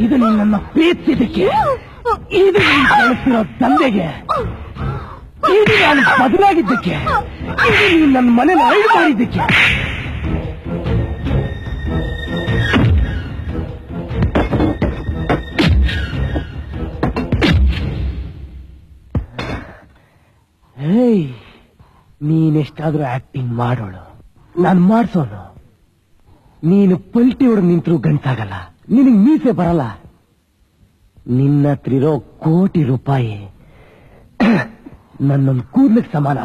ಇದು ನಿನ್ನ ಪ್ರೀತಿಸಿದ್ದಕ್ಕೆ, ಇದು ನೀನು ಬೆಳೆಸಿರೋ ತಂದೆಗೆ, ಇದು ನಾನು ಬದಲಾಗಿದ್ದಕ್ಕೆ, ಇದು ನೀನು ನನ್ನ ಮನೇಲಿ ರೈಡ್ ಮಾಡಿದ್ದಕ್ಕೆ. ಹೇಯ್, ನೀನೆಷ್ಟಾದ್ರೂ ಆಕ್ಟಿಂಗ್ ಮಾಡೋಳು, ನಾನು ಮಾಡ್ಸೋನು. ನೀನು ಪಲ್ಟಿ ಹೊಡೆದು ನಿಂತರೂ ಗಂಟಾಗಲ್ಲ, ನಿನಗ್ ಮೀಸೆ ಬರಲ್ಲ. ನಿನ್ನ ಹತ್ರ ಇರೋ ಕೋಟಿ ರೂಪಾಯಿ ನನ್ನೊಂದು ಕೂದ್ಲಿಗೆ ಸಮಾನ.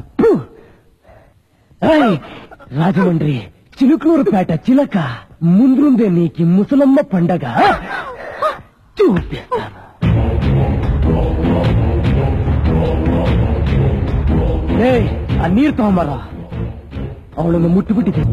ರಾಜಮಂಡ್ರಿ ಚಿಲುಕ್ನೂರು ಪೇಟ ಚಿಲಕ ಮುಂದ್ರುಂದೆ ನೀಕಿ ಮುಸಲಮ್ಮ ಪಂಡಗ చూపిస్తాను. ಆ ನೀರು ತಗೊಂಬಾರ, ಅವಳನ್ನು ಮುಟ್ಟಿಬಿಟ್ಟಿದೆ.